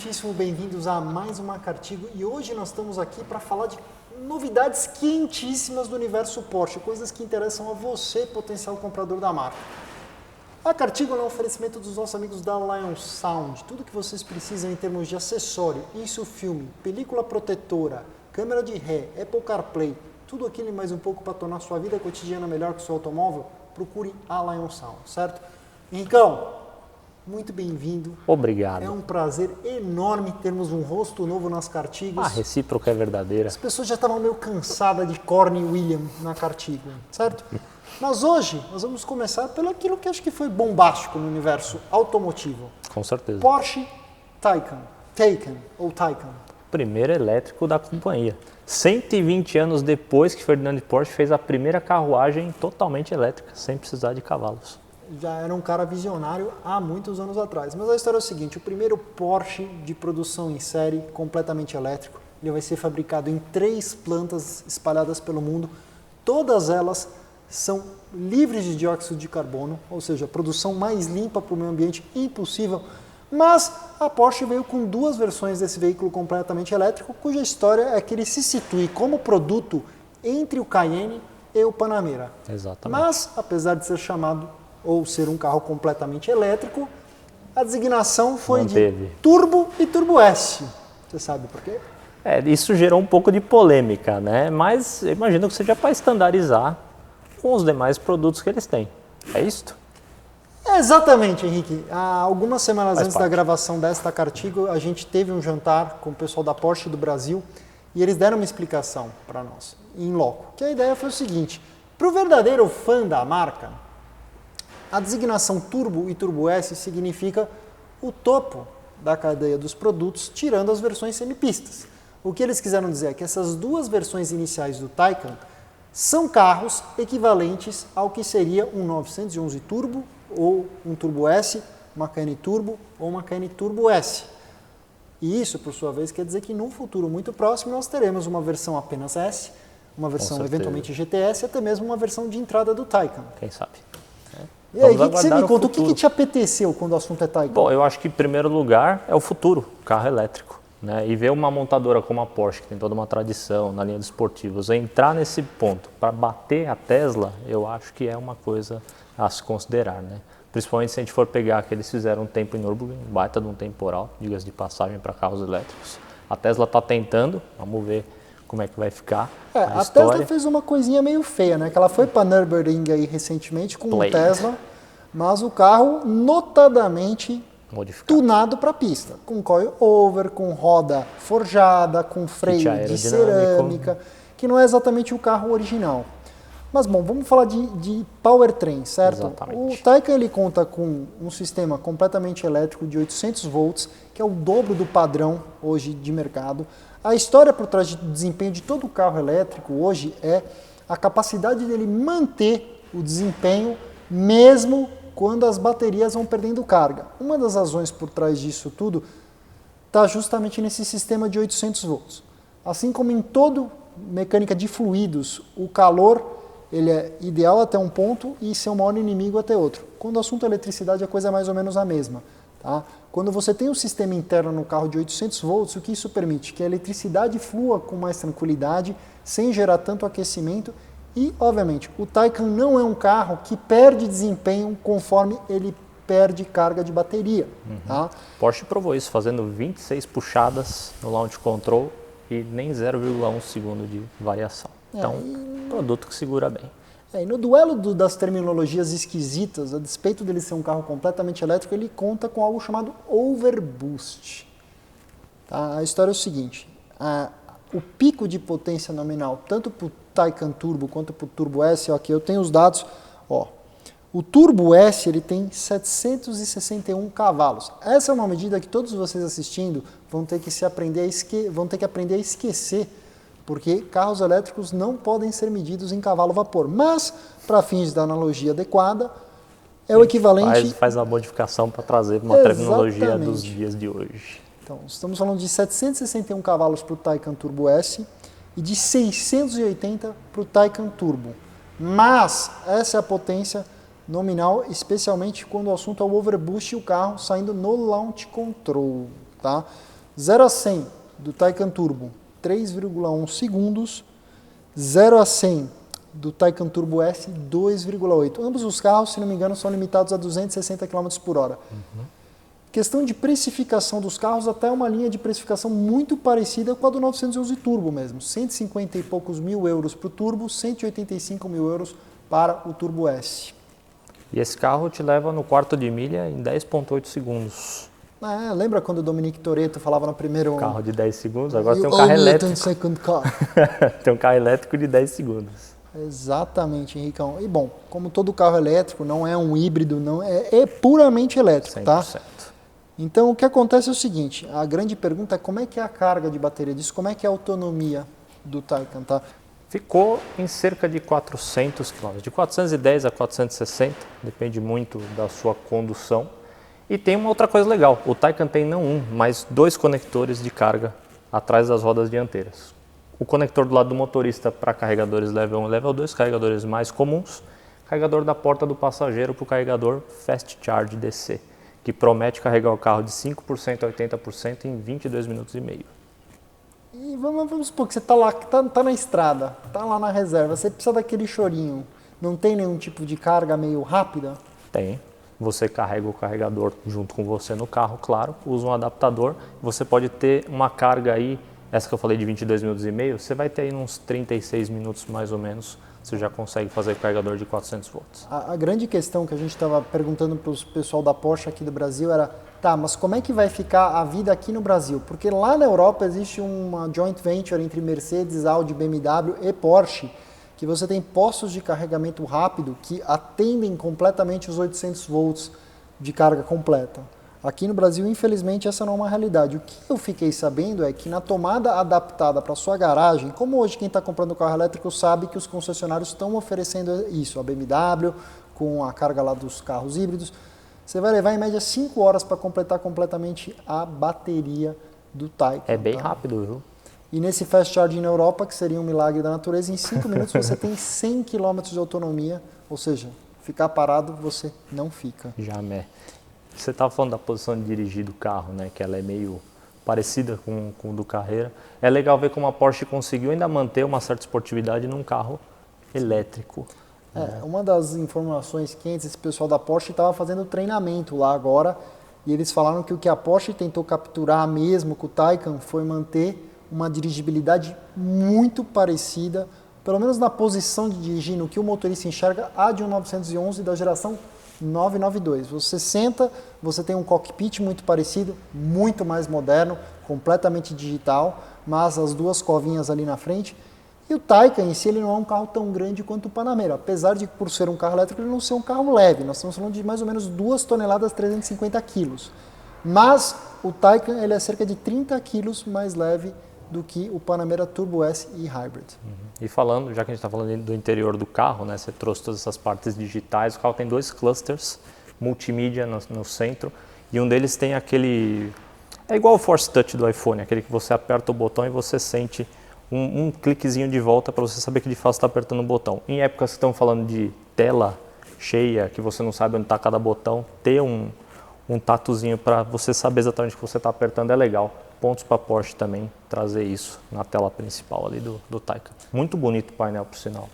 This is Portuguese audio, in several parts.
muitíssimo bem-vindos a mais uma Cartigo e hoje nós estamos aqui para falar de novidades quentíssimas do universo Porsche, coisas que interessam a você, potencial comprador da marca. A Cartigo é um oferecimento dos nossos amigos da Lion Sound, tudo que vocês precisam em termos de acessório, isso, filme, película protetora, câmera de ré, Apple CarPlay, tudo aquilo e mais um pouco para tornar sua vida cotidiana melhor com o seu automóvel, procure a Lion Sound, certo? Henricão, muito bem-vindo. Obrigado. É um prazer enorme termos um rosto novo nas Cartigos. A recíproca é verdadeira. As pessoas já estavam meio cansadas de Corny William na Cartigo, certo? Mas hoje nós vamos começar pelo aquilo que acho que foi bombástico no universo automotivo. Com certeza. Porsche Taycan. Primeiro elétrico da companhia. 120 anos depois que Ferdinand Porsche fez a primeira carruagem totalmente elétrica, sem precisar de cavalos. Já era um cara visionário há muitos anos atrás. Mas a história é o seguinte, o primeiro Porsche de produção em série, completamente elétrico, ele vai ser fabricado em 3 plantas espalhadas pelo mundo. Todas elas são livres de dióxido de carbono, ou seja, a produção mais limpa para o meio ambiente impossível. Mas a Porsche veio com 2 versões desse veículo completamente elétrico, cuja história é que ele se situe como produto entre o Cayenne e o Panamera. Exatamente. Mas, apesar de ser chamado ou ser um carro completamente elétrico, a designação foi Manteve. de Turbo e Turbo S. Você sabe por quê? Isso gerou um pouco de polêmica, né? Mas eu imagino que seja para estandarizar com os demais produtos que eles têm. É isto? Exatamente, Henrique. Há algumas semanas Faz antes parte. da gravação desta Cartigo, a gente teve um jantar com o pessoal da Porsche do Brasil e eles deram uma explicação para nós, em loco. Que a ideia foi o seguinte, para o verdadeiro fã da marca, a designação Turbo e Turbo S significa o topo da cadeia dos produtos, tirando as versões semipistas. O que eles quiseram dizer é que essas 2 versões iniciais do Taycan são carros equivalentes ao que seria um 911 Turbo ou um Turbo S, uma Cayenne Turbo ou uma Cayenne Turbo S. E isso, por sua vez, quer dizer que num futuro muito próximo nós teremos uma versão apenas S, uma versão certeza. eventualmente GTS e até mesmo uma versão de entrada do Taycan. Quem sabe? E aí, o Vamos que você aguardar me o conta? O que futuro. te apeteceu quando o assunto é Taycan? Bom, eu acho que em primeiro lugar é o futuro, carro elétrico. Né? E ver uma montadora como a Porsche, que tem toda uma tradição na linha dos esportivos, entrar nesse ponto para bater a Tesla, eu acho que é uma coisa a se considerar. Né? Principalmente se a gente for pegar que eles fizeram um tempo em Nürburgring, um baita de um temporal, diga-se de passagem, para carros elétricos. A Tesla está tentando, vamos ver como é que vai ficar a a história. Tesla fez uma coisinha meio feia, né? Que ela foi para Nürburgring aí recentemente com o Blade. Tesla, mas o carro notadamente Modificado. tunado para pista, com coil over, com roda forjada, com freio de aerodinâmico. cerâmica, que não é exatamente o carro original. Mas bom, vamos falar de powertrain, certo? Exatamente. O Taycan ele conta com um sistema completamente elétrico de 800 volts, que é o dobro do padrão hoje de mercado. A história por trás do desempenho de todo o carro elétrico hoje é a capacidade dele manter o desempenho mesmo quando as baterias vão perdendo carga. Uma das razões por trás disso tudo está justamente nesse sistema de 800 volts. Assim como em toda mecânica de fluidos, o calor ele é ideal até um ponto e seu maior inimigo até outro. Quando o assunto é eletricidade, a coisa é mais ou menos a mesma. Tá? Quando você tem um sistema interno no carro de 800 volts, o que isso permite? Que a eletricidade flua com mais tranquilidade, sem gerar tanto aquecimento. E, obviamente, o Taycan não é um carro que perde desempenho conforme ele perde carga de bateria. Tá? Porsche provou isso, fazendo 26 puxadas no launch control e nem 0,1 segundo de variação. Então, produto que segura bem. E no duelo das terminologias esquisitas, a despeito dele ser um carro completamente elétrico, ele conta com algo chamado overboost. Tá? A história é o seguinte, o pico de potência nominal, tanto para o Taycan Turbo quanto para o Turbo S, aqui eu tenho os dados, o Turbo S ele tem 761 cavalos. Essa é uma medida que todos vocês assistindo vão ter que aprender a esquecer, porque carros elétricos não podem ser medidos em cavalo-vapor. Mas, para fins da analogia adequada, é o equivalente... Faz a modificação para trazer uma terminologia dos dias de hoje. Então, estamos falando de 761 cavalos para o Taycan Turbo S e de 680 para o Taycan Turbo. Mas essa é a potência nominal, especialmente quando o assunto é o overboost e o carro saindo no launch control. Tá? 0 a 100 do Taycan Turbo, 3,1 segundos. 0 a 100 do Taycan Turbo S, 2,8. Ambos os carros, se não me engano, são limitados a 260 km por hora. Questão de precificação dos carros, até uma linha de precificação muito parecida com a do 911 Turbo mesmo. 150 e poucos mil euros para o Turbo, 185 mil euros para o Turbo S. E esse carro te leva no quarto de milha em 10,8 segundos. Lembra quando o Dominique Toretto falava no primeiro... Carro de 10 segundos, agora tem um carro elétrico. Tem um carro elétrico de 10 segundos. Exatamente, Henricão. E bom, como todo carro elétrico, não é um híbrido, não é puramente elétrico, 100%. Tá? Então, o que acontece é o seguinte, a grande pergunta é como é que é a carga de bateria disso, como é que é a autonomia do Taycan, tá? Ficou em cerca de 400 km, de 410 a 460, depende muito da sua condução. E tem uma outra coisa legal, o Taycan tem não um, mas 2 conectores de carga atrás das rodas dianteiras. O conector do lado do motorista para carregadores Level 1 e Level 2, carregadores mais comuns, carregador da porta do passageiro para o carregador Fast Charge DC, que promete carregar o carro de 5% a 80% em 22 minutos e meio. E vamos supor que você está lá, tá na estrada, está lá na reserva, você precisa daquele chorinho, não tem nenhum tipo de carga meio rápida? Tem. Você carrega o carregador junto com você no carro, claro, usa um adaptador, você pode ter uma carga aí, essa que eu falei de 22 minutos e meio, você vai ter aí uns 36 minutos mais ou menos, você já consegue fazer o carregador de 400 volts. A grande questão que a gente estava perguntando para o pessoal da Porsche aqui do Brasil era, tá, mas como é que vai ficar a vida aqui no Brasil? Porque lá na Europa existe uma joint venture entre Mercedes, Audi, BMW e Porsche, que você tem postos de carregamento rápido que atendem completamente os 800 volts de carga completa. Aqui no Brasil, infelizmente, essa não é uma realidade. O que eu fiquei sabendo é que na tomada adaptada para sua garagem, como hoje quem está comprando carro elétrico sabe que os concessionários estão oferecendo isso, a BMW, com a carga lá dos carros híbridos, você vai levar em média 5 horas para completar completamente a bateria do Taycan. É bem rápido, viu? E nesse Fast Charging na Europa, que seria um milagre da natureza, em 5 minutos você tem 100 km de autonomia, ou seja, ficar parado você não fica. Jamais. Você estava falando da posição de dirigir do carro, né? Que ela é meio parecida com o do Carrera. É legal ver como a Porsche conseguiu ainda manter uma certa esportividade num carro elétrico. Uma das informações quentes, esse pessoal da Porsche estava fazendo treinamento lá agora, e eles falaram que o que a Porsche tentou capturar mesmo com o Taycan foi manter uma dirigibilidade muito parecida, pelo menos na posição de dirigir, no que o motorista enxerga, a de um 911 da geração 992. Você senta, você tem um cockpit muito parecido, muito mais moderno, completamente digital, mas as duas covinhas ali na frente. E o Taycan em si ele não é um carro tão grande quanto o Panamera, apesar de por ser um carro elétrico ele não ser um carro leve. Nós estamos falando de mais ou menos 2 toneladas 350 quilos. Mas o Taycan ele é cerca de 30 quilos mais leve do que o Panamera Turbo S e Hybrid. E falando, já que a gente está falando do interior do carro, né, você trouxe todas essas partes digitais, o carro tem 2 clusters multimídia no centro, e um deles tem aquele, é igual o Force Touch do iPhone, aquele que você aperta o botão e você sente um cliquezinho de volta para você saber que de fato está apertando o botão. Em épocas que estão falando de tela cheia, que você não sabe onde está cada botão, ter um tatuzinho para você saber exatamente o que você está apertando é legal. Pontos para a Porsche também trazer isso na tela principal ali do Taycan. Muito bonito o painel, por sinal.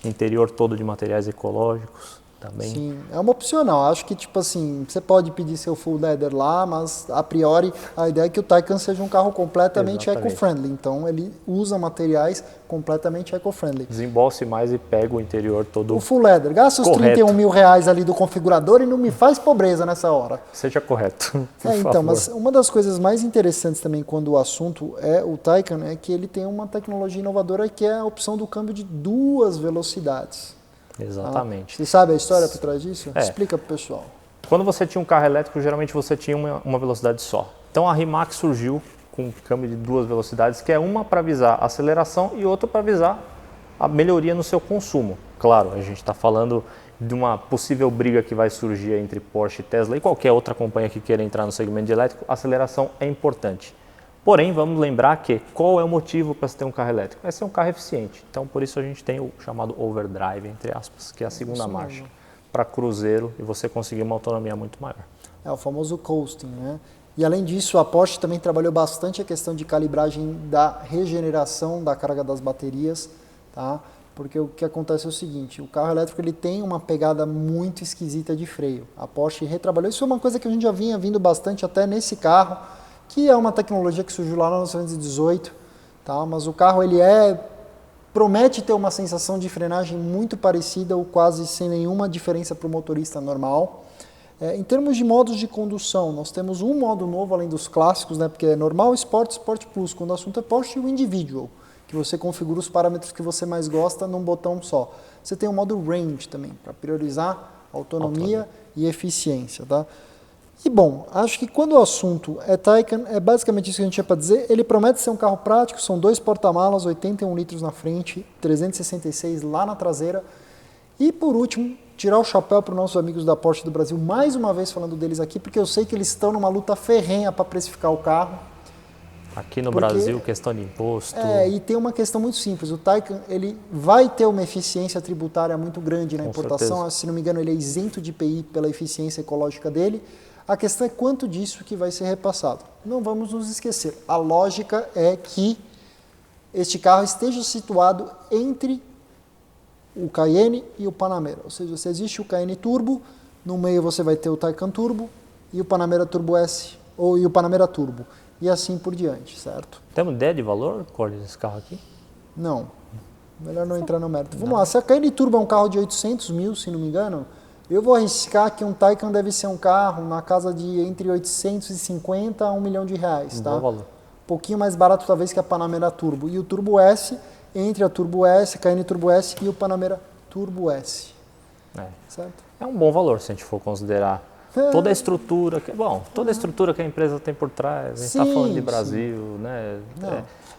Interior todo de materiais ecológicos também. Sim, é uma opcional. Acho que, tipo assim, você pode pedir seu full leather lá, mas a priori a ideia é que o Taycan seja um carro completamente eco-friendly. Então ele usa materiais completamente eco-friendly. Desembolse mais e pega o interior todo. O full leather. Gasta os R$31 mil ali do configurador e não me faz pobreza nessa hora. Seja correto. Então, mas uma das coisas mais interessantes também quando o assunto é o Taycan é que ele tem uma tecnologia inovadora que é a opção do câmbio de 2 velocidades. Exatamente. Você sabe a história por trás disso? É. Explica para o pessoal. Quando você tinha um carro elétrico, geralmente você tinha uma velocidade só. Então a Rimac surgiu com um câmbio de 2 velocidades, que é uma para avisar a aceleração e outra para avisar a melhoria no seu consumo. Claro, a gente está falando de uma possível briga que vai surgir entre Porsche e Tesla e qualquer outra companhia que queira entrar no segmento de elétrico, a aceleração é importante. Porém, vamos lembrar que qual é o motivo para se ter um carro elétrico? É ser um carro eficiente. Então, por isso a gente tem o chamado overdrive, entre aspas, que é a segunda marcha, para cruzeiro e você conseguir uma autonomia muito maior. É o famoso coasting, né? E além disso, a Porsche também trabalhou bastante a questão de calibragem da regeneração da carga das baterias, tá? Porque o que acontece é o seguinte, o carro elétrico ele tem uma pegada muito esquisita de freio. A Porsche retrabalhou, isso é uma coisa que a gente já vinha vindo bastante até nesse carro, que é uma tecnologia que surgiu lá no 1918, tá? Mas o carro ele promete ter uma sensação de frenagem muito parecida ou quase sem nenhuma diferença para o motorista normal. Em termos de modos de condução, nós temos um modo novo além dos clássicos, né? Porque é normal, Sport, Sport Plus, quando o assunto é Porsche, e o Individual, que você configura os parâmetros que você mais gosta num botão só. Você tem o modo Range também, para priorizar autonomia e eficiência. Tá? E bom, acho que quando o assunto é Taycan, é basicamente isso que a gente tinha para dizer. Ele promete ser um carro prático, são 2 porta-malas, 81 litros na frente, 366 lá na traseira. E por último, tirar o chapéu para os nossos amigos da Porsche do Brasil, mais uma vez falando deles aqui, porque eu sei que eles estão numa luta ferrenha para precificar o carro. Aqui no Brasil, questão de imposto. E tem uma questão muito simples. O Taycan ele vai ter uma eficiência tributária muito grande na importação. Certeza. Se não me engano, ele é isento de IPI pela eficiência ecológica dele. A questão é quanto disso que vai ser repassado. Não vamos nos esquecer. A lógica é que este carro esteja situado entre o Cayenne e o Panamera. Ou seja, se existe o Cayenne Turbo, no meio você vai ter o Taycan Turbo e o Panamera Turbo S, e o Panamera Turbo. E assim por diante, certo? Temos ideia de valor, Cordes, desse carro aqui? Não. Melhor não entrar no mérito. Vamos lá. Se a Cayenne Turbo é um carro de 800 mil, se não me engano, eu vou arriscar que um Taycan deve ser um carro na casa de entre 850 a 1 milhão de reais, tá? Bom valor. Um pouquinho mais barato talvez que a Panamera Turbo. E o Turbo S, entre a Turbo S, a Cayenne Turbo S e o Panamera Turbo S. Certo? É um bom valor se a gente for considerar toda a estrutura, toda a estrutura que a empresa tem por trás. A gente está falando de Brasil, né?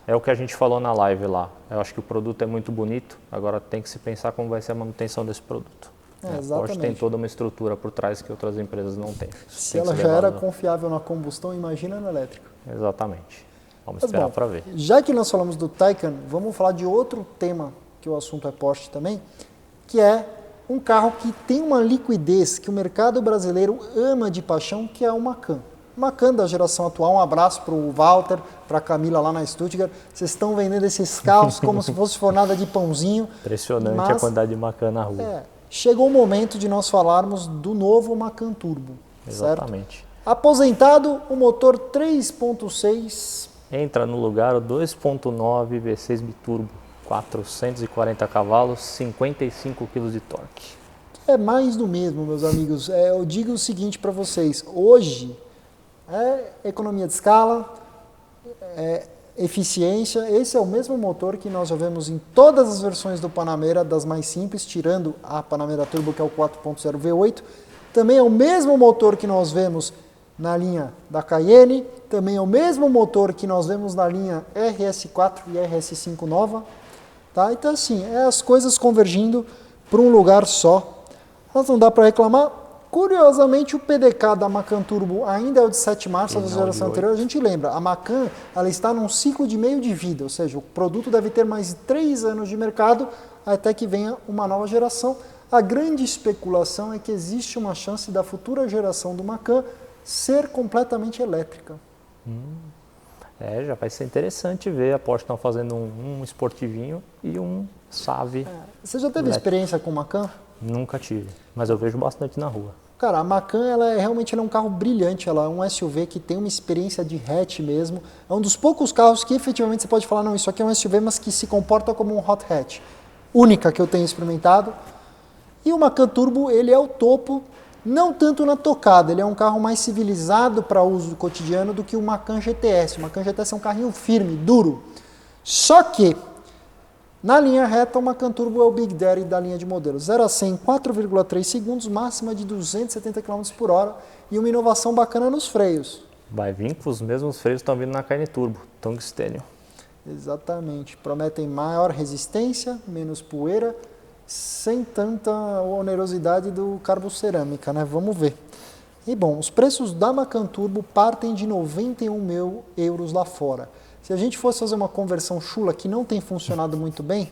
É o que a gente falou na live lá. Eu acho que o produto é muito bonito, agora tem que se pensar como vai ser a manutenção desse produto. A Porsche tem toda uma estrutura por trás que outras empresas não têm. Se ela já era confiável na combustão, imagina no elétrico. Exatamente. Vamos esperar para ver. Já que nós falamos do Taycan, vamos falar de outro tema, que o assunto é Porsche também, que é um carro que tem uma liquidez que o mercado brasileiro ama de paixão, que é o Macan. Macan da geração atual, um abraço para o Walter, para a Camila lá na Stuttgart. Vocês estão vendendo esses carros como se fosse fornada de pãozinho. Impressionante a quantidade de Macan na rua. Chegou o momento de nós falarmos do novo Macan Turbo. Exatamente. Certo? Aposentado, o motor 3.6. Entra no lugar o 2.9 V6 biturbo, 440 cavalos, 55 kg de torque. É mais do mesmo, meus amigos. Eu digo o seguinte para vocês, hoje economia de escala, eficiência, esse é o mesmo motor que nós já vemos em todas as versões do Panamera, das mais simples, tirando a Panamera Turbo, que é o 4.0 V8. Também é o mesmo motor que nós vemos na linha da Cayenne, também é o mesmo motor que nós vemos na linha RS4 e RS5 nova. Tá? Então assim, as coisas convergindo para um lugar só. Mas não dá para reclamar. Curiosamente, o PDK da Macan Turbo ainda é o de 7 marças da geração anterior. A gente lembra, a Macan ela está num ciclo de meio de vida, ou seja, o produto deve ter mais 3 anos de mercado até que venha uma nova geração. A grande especulação é que existe uma chance da futura geração do Macan ser completamente elétrica. Já vai ser interessante ver a Porsche estão fazendo um esportivinho e um Save. Você já teve experiência com o Macan? Nunca tive, mas eu vejo bastante na rua. Cara, a Macan ela realmente é um carro brilhante, ela é um SUV que tem uma experiência de hatch mesmo. É um dos poucos carros que efetivamente você pode falar, não, isso aqui é um SUV, mas que se comporta como um hot hatch. Única que eu tenho experimentado. E o Macan Turbo, ele é o topo, não tanto na tocada, ele é um carro mais civilizado para uso cotidiano do que o Macan GTS. O Macan GTS é um carrinho firme, duro. Só que, na linha reta, o Macan Turbo é o Big Daddy da linha de modelos. 0 a 100 em 4,3 segundos, máxima de 270 km por hora e uma inovação bacana nos freios. Vai vir com os mesmos freios que estão vindo na Cayenne Turbo, tungstênio. Exatamente. Prometem maior resistência, menos poeira, sem tanta onerosidade do carbocerâmica, né? Vamos ver. E bom, os preços da Macan Turbo partem de 91 mil euros lá fora. Se a gente fosse fazer uma conversão chula que não tem funcionado muito bem,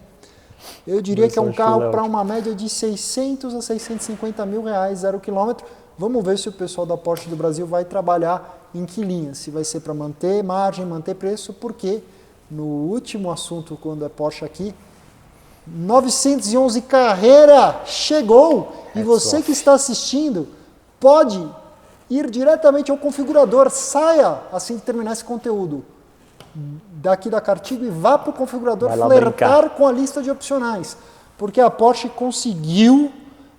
eu diria que é um carro para uma média de 600 a 650 mil reais, 0 km. Vamos ver se o pessoal da Porsche do Brasil vai trabalhar em que linha? Se vai ser para manter margem, manter preço, porque no último assunto, quando é Porsche aqui, 911 Carrera chegou e você que está assistindo pode ir diretamente ao configurador, saia assim que terminar esse conteúdo daqui da Cartigo e vá para o configurador flertar com a lista de opcionais, porque a Porsche conseguiu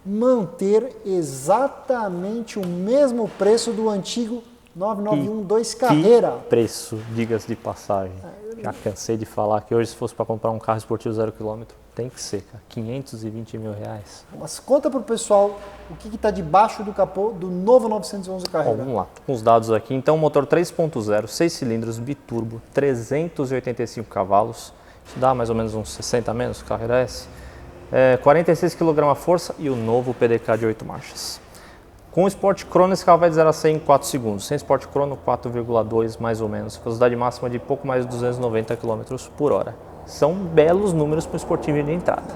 manter exatamente o mesmo preço do antigo 991 Carrera. Que preço, diga-se de passagem. Já cansei de falar que hoje se fosse para comprar um carro esportivo 0 km, tem que ser, cara, 520 mil reais. Mas conta para o pessoal o que está debaixo do capô do novo 911 Carrera. Bom, vamos lá, com os dados aqui. Então, motor 3.0, 6 cilindros, biturbo, 385 cavalos. Isso dá mais ou menos uns 60 menos, Carrera S. 46 kgf e o novo PDK de 8 marchas. Com o Sport Chrono, esse carro vai de 0 a 100 em 4 segundos. Sem Sport Chrono, 4,2 mais ou menos. Velocidade máxima de pouco mais de 290 km por hora. São belos números para o esportivo de entrada.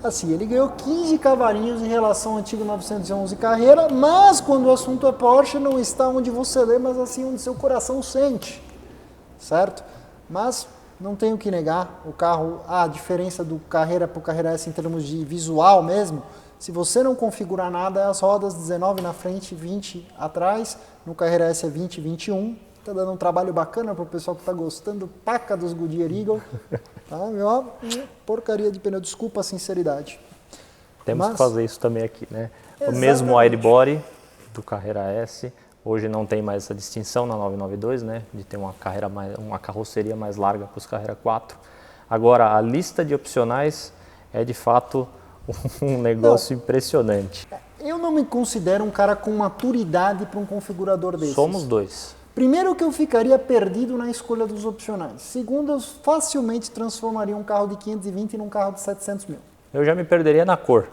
Assim, ele ganhou 15 cavalinhos em relação ao antigo 911 Carrera, mas quando o assunto é Porsche, não está onde você lê, mas assim onde seu coração sente, certo? Mas não tenho que negar, o carro, a diferença do Carrera para o Carrera S em termos de visual mesmo, se você não configurar nada, é as rodas 19 na frente, 20 atrás, no Carrera S é 20, 21, tá dando um trabalho bacana para o pessoal que está gostando, paca dos Goodyear Eagle, tá? Porcaria de pneu, desculpa a sinceridade. Temos que fazer isso também aqui, né? Exatamente. O mesmo airbody do Carrera S, hoje não tem mais essa distinção na 992, né? De ter uma carroceria mais larga para os Carrera 4. Agora, a lista de opcionais é de fato um negócio impressionante. Eu não me considero um cara com maturidade para um configurador desses. Somos dois. Primeiro que eu ficaria perdido na escolha dos opcionais. Segundo, eu facilmente transformaria um carro de 520 num carro de 700 mil. Eu já me perderia na cor.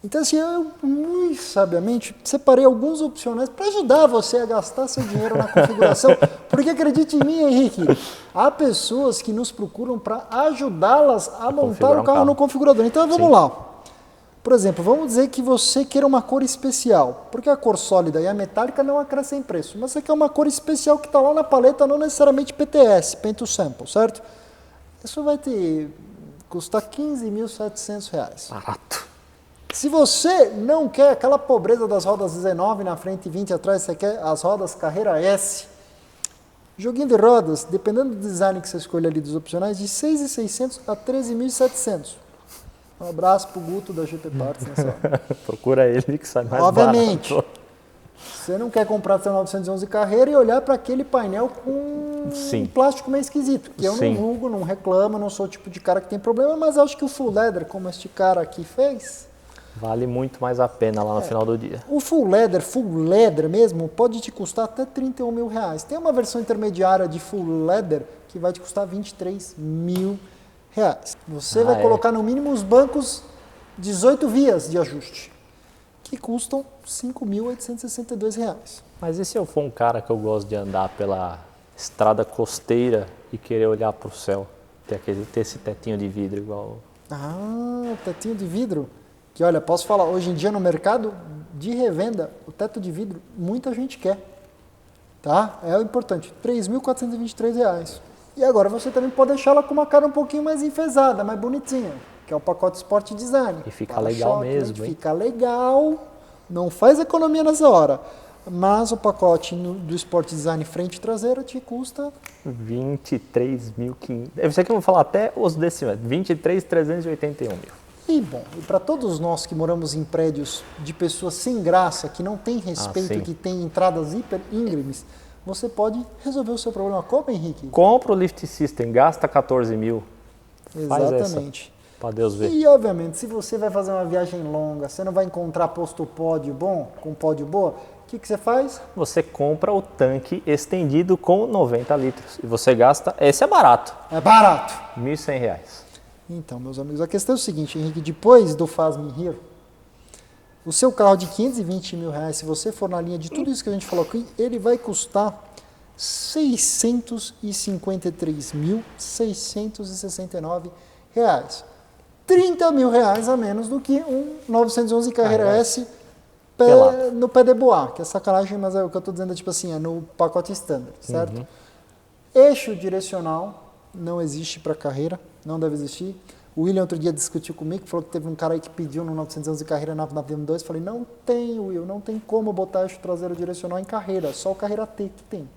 Então assim, eu muito sabiamente separei alguns opcionais para ajudar você a gastar seu dinheiro na configuração, porque acredite em mim, Henrique, há pessoas que nos procuram para ajudá-las a montar o carro no configurador. Então vamos lá. Por exemplo, vamos dizer que você queira uma cor especial, porque a cor sólida e a metálica não acrescem preço, mas você quer uma cor especial que está lá na paleta, não necessariamente PTS, Paint to Sample, certo? Isso vai custar R$15.700. Barato. Se você não quer aquela pobreza das rodas 19 na frente e 20 atrás, você quer as rodas Carrera S, joguinho de rodas, dependendo do design que você escolhe ali dos opcionais, de 6.600 a 13.700. Um abraço pro Guto da GP Parts nessa hora. Procura ele que sai mais Obviamente, barato. Você não quer comprar seu 911 Carrera e olhar para aquele painel com um plástico meio esquisito, que eu não julgo, não reclamo, não sou o tipo de cara que tem problema, mas acho que o full leather, como este cara aqui fez, vale muito mais a pena lá no final do dia. O full leather mesmo, pode te custar até R$31 mil. Tem uma versão intermediária de full leather que vai te custar R$23 mil. Você vai colocar no mínimo os bancos 18 vias de ajuste, que custam R$5.862. Mas e se eu for um cara que eu gosto de andar pela estrada costeira e querer olhar para o céu? Ter esse tetinho de vidro igual... Ah, tetinho de vidro. Que olha, posso falar, hoje em dia no mercado de revenda, o teto de vidro, muita gente quer. Tá? É o importante, R$3.423. E agora você também pode deixá-la com uma cara um pouquinho mais enfesada, mais bonitinha, que é o pacote Sport Design. E fica legal mesmo, hein? Fica legal, não faz economia nessa hora. Mas o pacote do Sport Design frente e traseira te custa... 23.500. Eu sei que eu vou falar até os decimais. 23.381 mil. E bom, e para todos nós que moramos em prédios de pessoas sem graça, que não tem respeito, que tem entradas hiper íngremes, você pode resolver o seu problema. Como, Henrique? Compra o Lift System, gasta 14 mil. Exatamente. Para Deus ver. E, obviamente, se você vai fazer uma viagem longa, você não vai encontrar posto pódio bom, com pódio boa, o que você faz? Você compra o tanque estendido com 90 litros. E você gasta... Esse é barato. É barato. R$1.100. Então, meus amigos, a questão é o seguinte, Henrique, depois do Faz-me Rir, o seu carro de 520 mil reais, se você for na linha de tudo isso que a gente falou aqui, ele vai custar R$653.669. 30 mil reais a menos do que um 911 Carrera S pelado. no pé de bois, que é sacanagem, mas é o que eu estou dizendo, é tipo assim, é no pacote standard, certo? Eixo direcional não existe para carreira, não deve existir. O William outro dia discutiu comigo, falou que teve um cara aí que pediu no 911 carreira na VM2, falei, não tem, Will, não tem como botar eixo traseiro direcional em carreira, só o carreira T que tem.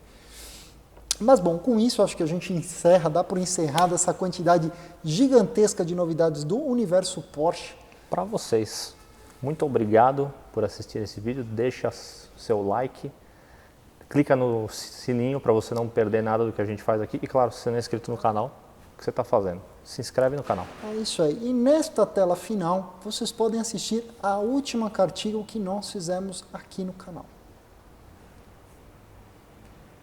Mas bom, com isso acho que a gente encerra, dá por encerrada essa quantidade gigantesca de novidades do universo Porsche. Para vocês, muito obrigado por assistir esse vídeo, deixa seu like, clica no sininho para você não perder nada do que a gente faz aqui e claro, se você não é inscrito no canal, o que você está fazendo? Se inscreve no canal. É isso aí. E nesta tela final, vocês podem assistir a última cartilha que nós fizemos aqui no canal.